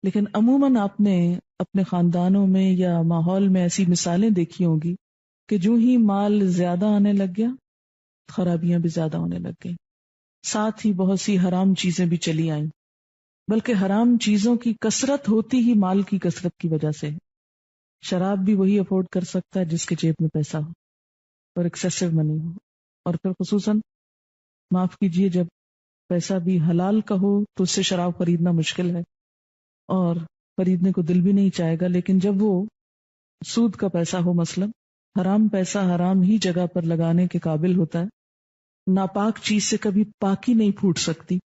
لیکن عموماً آپ نے اپنے خاندانوں میں یا ماحول میں ایسی مثالیں دیکھی ہوں گی کہ جو ہی مال زیادہ آنے لگ گیا خرابیاں بھی زیادہ ہونے لگ گئیں، ساتھ ہی بہت سی حرام چیزیں بھی چلی آئیں، بلکہ حرام چیزوں کی کثرت ہوتی ہی مال کی کثرت کی وجہ سے ہے۔ شراب بھی وہی افورڈ کر سکتا ہے جس کے جیب میں پیسہ ہو اور ایکسیسو منی ہو، اور پھر خصوصاً معاف کیجئے جب پیسہ بھی حلال کا ہو تو اس سے شراب خریدنا مشکل ہے اور خریدنے کو دل بھی نہیں چاہے گا، لیکن جب وہ سود کا پیسہ ہو مثلا، حرام پیسہ حرام ہی جگہ پر لگانے کے قابل ہوتا ہے۔ ناپاک چیز سے کبھی پاکی نہیں پھوٹ سکتی،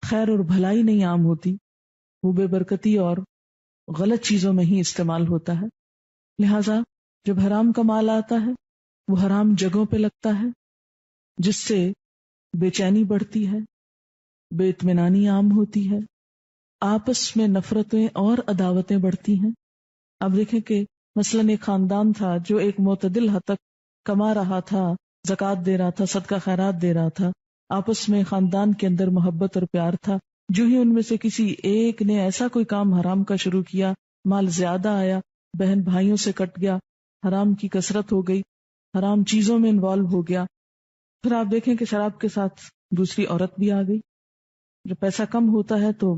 خیر اور بھلائی نہیں عام ہوتی، وہ بے برکتی اور غلط چیزوں میں ہی استعمال ہوتا ہے۔ لہذا جب حرام کا مال آتا ہے وہ حرام جگہوں پہ لگتا ہے، جس سے بے چینی بڑھتی ہے، بے اطمینانی عام ہوتی ہے، آپس میں نفرتیں اور عداوتیں بڑھتی ہیں۔ اب دیکھیں کہ مثلاً ایک خاندان تھا جو ایک معتدل حد تک کما رہا تھا، زکوٰۃ دے رہا تھا، صدقہ خیرات دے رہا تھا، آپس میں خاندان کے اندر محبت اور پیار تھا، جو ہی ان میں سے کسی ایک نے ایسا کوئی کام حرام کا شروع کیا، مال زیادہ آیا، بہن بھائیوں سے کٹ گیا، حرام کی کثرت ہو گئی، حرام چیزوں میں انوالو ہو گیا، پھر آپ دیکھیں کہ شراب کے ساتھ دوسری عورت بھی آ گئی۔ جب پیسہ کم ہوتا ہے تو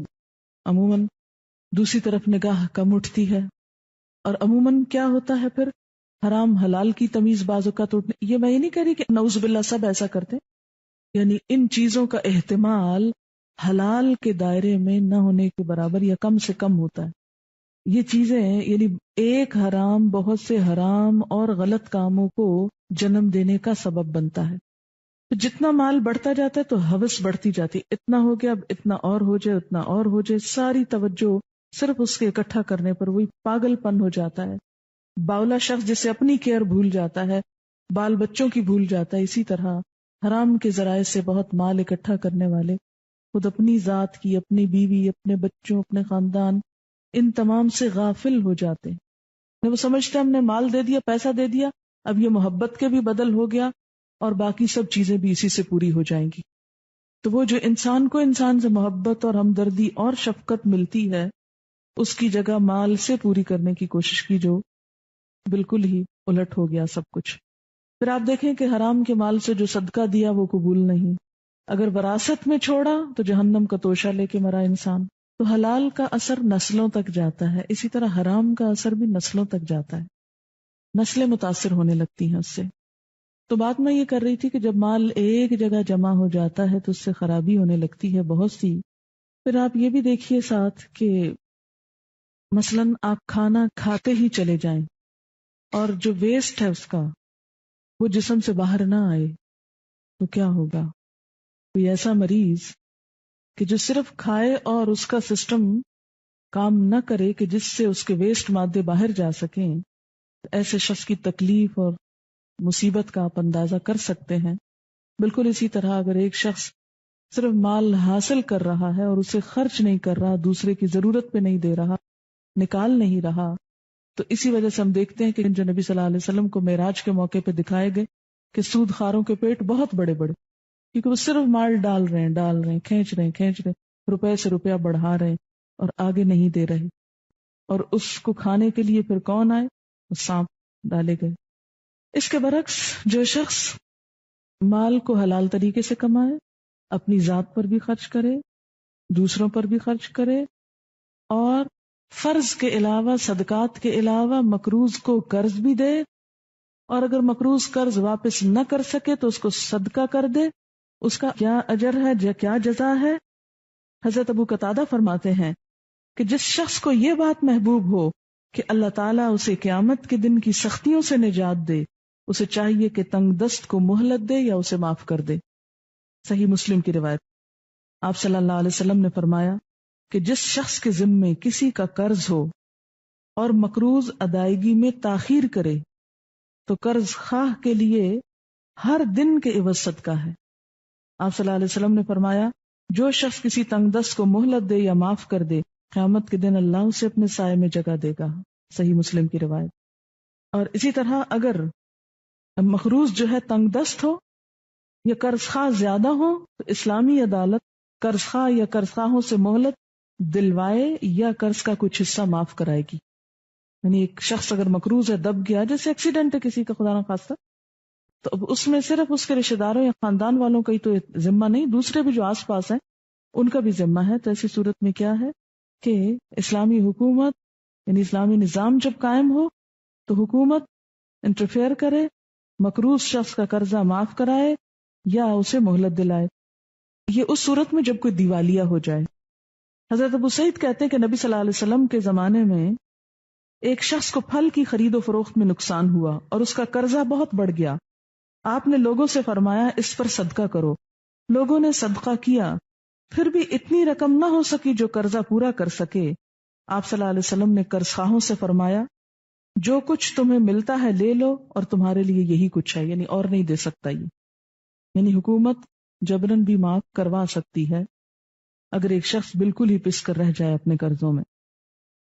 عموماً دوسری طرف نگاہ کم اٹھتی ہے، اور عموماً کیا ہوتا ہے پھر حرام حلال کی تمیز بعض اوقات اٹھنے، یہ میں یہ نہیں کہہ رہی کہ نعوذ باللہ سب ایسا کرتے، یعنی ان چیزوں کا احتمال حلال کے دائرے میں نہ ہونے کے برابر یا کم سے کم ہوتا ہے۔ یہ چیزیں یعنی ایک حرام بہت سے حرام اور غلط کاموں کو جنم دینے کا سبب بنتا ہے۔ تو جتنا مال بڑھتا جاتا ہے تو ہوس بڑھتی جاتی، اتنا ہو گیا اب اتنا اور ہو جائے، اتنا اور ہو جائے، ساری توجہ صرف اس کے اکٹھا کرنے پر، وہی پاگل پن ہو جاتا ہے۔ باولا شخص جسے اپنی کیئر بھول جاتا ہے، بال بچوں کی بھول جاتا ہے، اسی طرح حرام کے ذرائع سے بہت مال اکٹھا کرنے والے خود اپنی ذات کی، اپنی بیوی، اپنے بچوں، اپنے خاندان، ان تمام سے غافل ہو جاتے ہیں۔ وہ سمجھتے ہم نے مال دے دیا، پیسہ دے دیا، اب یہ محبت کے بھی بدل ہو گیا اور باقی سب چیزیں بھی اسی سے پوری ہو جائیں گی۔ تو وہ جو انسان کو انسان سے محبت اور ہمدردی اور شفقت ملتی ہے، اس کی جگہ مال سے پوری کرنے کی کوشش کی، جو بالکل ہی الٹ ہو گیا سب کچھ۔ پھر آپ دیکھیں کہ حرام کے مال سے جو صدقہ دیا وہ قبول نہیں، اگر وراثت میں چھوڑا تو جہنم کا توشہ لے کے مرا انسان۔ تو حلال کا اثر نسلوں تک جاتا ہے، اسی طرح حرام کا اثر بھی نسلوں تک جاتا ہے، نسلیں متاثر ہونے لگتی ہیں اس سے۔ تو بات میں یہ کر رہی تھی کہ جب مال ایک جگہ جمع ہو جاتا ہے تو اس سے خرابی ہونے لگتی ہے بہت سی۔ پھر آپ یہ بھی دیکھیے ساتھ کہ مثلاً آپ کھانا کھاتے ہی چلے جائیں اور جو ویسٹ ہے اس کا وہ جسم سے باہر نہ آئے تو کیا ہوگا؟ کوئی ایسا مریض کہ جو صرف کھائے اور اس کا سسٹم کام نہ کرے کہ جس سے اس کے ویسٹ مادے باہر جا سکیں، ایسے شخص کی تکلیف اور مصیبت کا آپ اندازہ کر سکتے ہیں۔ بالکل اسی طرح اگر ایک شخص صرف مال حاصل کر رہا ہے اور اسے خرچ نہیں کر رہا، دوسرے کی ضرورت پہ نہیں دے رہا، نکال نہیں رہا، تو اسی وجہ سے ہم دیکھتے ہیں کہ جو نبی صلی اللہ علیہ وسلم کو معراج کے موقع پہ دکھائے گئے کہ سود خاروں کے پیٹ بہت بڑے بڑے، کیونکہ وہ صرف مال ڈال رہے ہیں، کھینچ رہے ہیں، روپے سے روپیہ بڑھا رہے ہیں اور آگے نہیں دے رہے، اور اس کو کھانے کے لیے پھر کون آئے؟ سانپ ڈالے گئے۔ اس کے برعکس جو شخص مال کو حلال طریقے سے کمائے، اپنی ذات پر بھی خرچ کرے، دوسروں پر بھی خرچ کرے، اور فرض کے علاوہ، صدقات کے علاوہ مقروض کو قرض بھی دے، اور اگر مقروض قرض واپس نہ کر سکے تو اس کو صدقہ کر دے، اس کا کیا اجر ہے، کیا جزا ہے؟ حضرت ابو قتادہ فرماتے ہیں کہ جس شخص کو یہ بات محبوب ہو کہ اللہ تعالیٰ اسے قیامت کے دن کی سختیوں سے نجات دے، اسے چاہیے کہ تنگ دست کو مہلت دے یا اسے معاف کر دے۔ صحیح مسلم کی روایت۔ آپ صلی اللہ علیہ وسلم نے فرمایا کہ جس شخص کے ذمے کسی کا قرض ہو اور مقروض ادائیگی میں تاخیر کرے تو قرض خواہ کے لیے ہر دن کے عوض صدقہ ہے۔ آپ صلی اللہ علیہ وسلم نے فرمایا جو شخص کسی تنگ دست کو مہلت دے یا معاف کر دے، قیامت کے دن اللہ اسے اپنے سائے میں جگہ دے گا۔ صحیح مسلم کی روایت۔ اور اسی طرح اگر مقروض جو ہے تنگ دست ہو یا قرض خواہ زیادہ ہو تو اسلامی عدالت قرض خواہ یا قرض خواہوں سے مہلت دلوائے یا قرض کا کچھ حصہ معاف کرائے گی. یعنی ایک شخص اگر مقروض ہے، دب گیا، جیسے ایکسیڈنٹ ہے کسی کا خدا نہ خواستہ، تو اب اس میں صرف اس کے رشتے داروں یا خاندان والوں کا ہی تو ذمہ نہیں، دوسرے بھی جو آس پاس ہیں ان کا بھی ذمہ ہے. تو ایسی صورت میں کیا ہے کہ اسلامی حکومت یعنی اسلامی نظام جب قائم ہو تو حکومت انٹرفیئر کرے، مقروض شخص کا قرضہ معاف کرائے یا اسے مہلت دلائے. یہ اس صورت میں جب کوئی دیوالیہ ہو جائے. حضرت ابو سعید کہتے ہیں کہ نبی صلی اللہ علیہ وسلم کے زمانے میں ایک شخص کو پھل کی خرید و فروخت میں نقصان ہوا اور اس کا قرضہ بہت بڑھ گیا. آپ نے لوگوں سے فرمایا اس پر صدقہ کرو. لوگوں نے صدقہ کیا، پھر بھی اتنی رقم نہ ہو سکی جو قرضہ پورا کر سکے. آپ صلی اللہ علیہ وسلم نے قرض خواہوں سے فرمایا جو کچھ تمہیں ملتا ہے لے لو اور تمہارے لیے یہی کچھ ہے، یعنی اور نہیں دے سکتا. یہ یعنی حکومت جبرن بھی معاف کروا سکتی ہے اگر ایک شخص بالکل ہی پس کر رہ جائے اپنے قرضوں میں.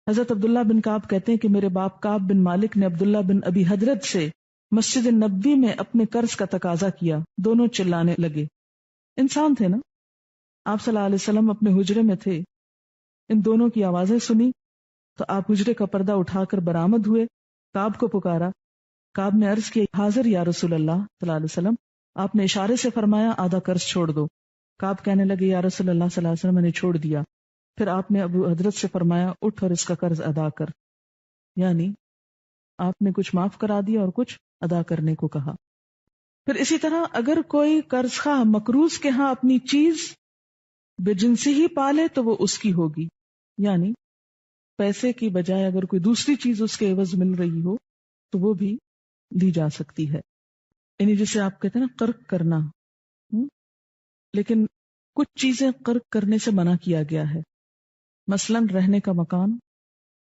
حضرت عبداللہ بن کعب کہتے ہیں کہ میرے باپ کعب بن مالک نے عبداللہ بن ابی حضرت سے مسجد نبوی میں اپنے قرض کا تقاضا کیا. دونوں چلانے لگے. انسان تھے نا. آپ صلی اللہ علیہ وسلم اپنے حجرے میں تھے، ان دونوں کی آوازیں سنی تو آپ حجرے کا پردہ اٹھا کر برآمد ہوئے، کعب کو پکارا. کعب نے عرض کی حاضر یا رسول اللہ صلی اللہ علیہ وسلم. آپ نے اشارے سے فرمایا آدھا قرض چھوڑ دو. کعب کہنے لگے یا رسول اللہ صلی اللہ علیہ وسلم میں نے چھوڑ دیا. پھر آپ نے ابو حضرت سے فرمایا اٹھ اور اس کا قرض ادا کر. یعنی آپ نے کچھ معاف کرا دیا اور کچھ ادا کرنے کو کہا. پھر اسی طرح اگر کوئی قرض خواہ مقروض کے ہاں اپنی چیز بے جنسی ہی پالے تو وہ اس کی ہوگی. یعنی پیسے کی بجائے اگر کوئی دوسری چیز اس کے عوض مل رہی ہو تو وہ بھی دی جا سکتی ہے. یعنی جسے آپ کہتے ہیں نا قرض کرنا. لیکن کچھ چیزیں قرض کرنے سے منع کیا گیا ہے. مثلا رہنے کا مکان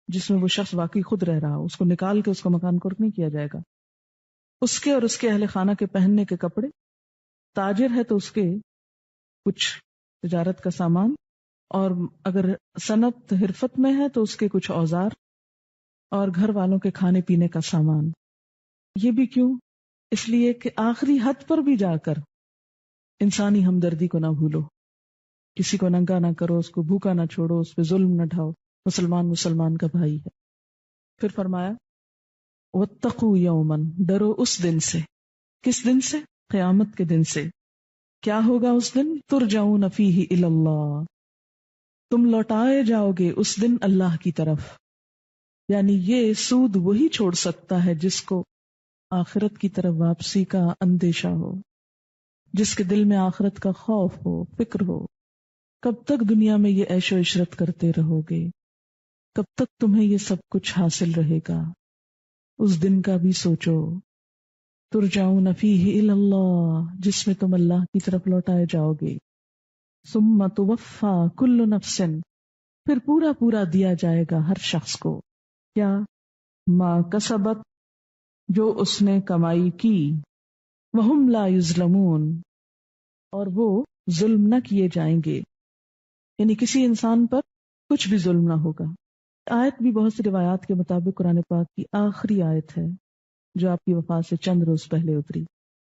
جس میں وہ شخص واقعی خود رہ رہا ہو، اس کو نکال کے اس کا مکان قرض نہیں کیا جائے گا. اس کے اور اس کے اہل خانہ کے پہننے کے کپڑے، تاجر ہے تو اس کے کچھ تجارت کا سامان، اور اگر صنعت حرفت میں ہے تو اس کے کچھ اوزار، اور گھر والوں کے کھانے پینے کا سامان. یہ بھی کیوں؟ اس لیے کہ آخری حد پر بھی جا کر انسانی ہمدردی کو نہ بھولو، کسی کو ننگا نہ کرو، اس کو بھوکا نہ چھوڑو، اس پہ ظلم نہ ڈھاؤ. مسلمان کا بھائی ہے. پھر فرمایا واتقوا یوما، ڈرو اس دن سے. کس دن سے؟ قیامت کے دن سے. کیا ہوگا اس دن؟ ترجعون فیہ الی اللہ، تم لوٹائے جاؤ گے اس دن اللہ کی طرف. یعنی یہ سود وہی چھوڑ سکتا ہے جس کو آخرت کی طرف واپسی کا اندیشہ ہو، جس کے دل میں آخرت کا خوف ہو، فکر ہو. کب تک دنیا میں یہ عیش و عشرت کرتے رہو گے؟ کب تک تمہیں یہ سب کچھ حاصل رہے گا؟ اس دن کا بھی سوچو. ترجعون فیہ الی اللہ، جس میں تم اللہ کی طرف لوٹائے جاؤ گے. ثم توفی کل نفس، پھر پورا دیا جائے گا ہر شخص کو. کیا؟ ما کسبت، جو اس نے کمائی کی. وہم لا یظلمون، اور وہ ظلم نہ کیے جائیں گے. یعنی کسی انسان پر کچھ بھی ظلم نہ ہوگا. آیت بھی بہت سی روایات کے مطابق قرآن پاک کی آخری آیت ہے جو آپ کی وفات سے چند روز پہلے اتری.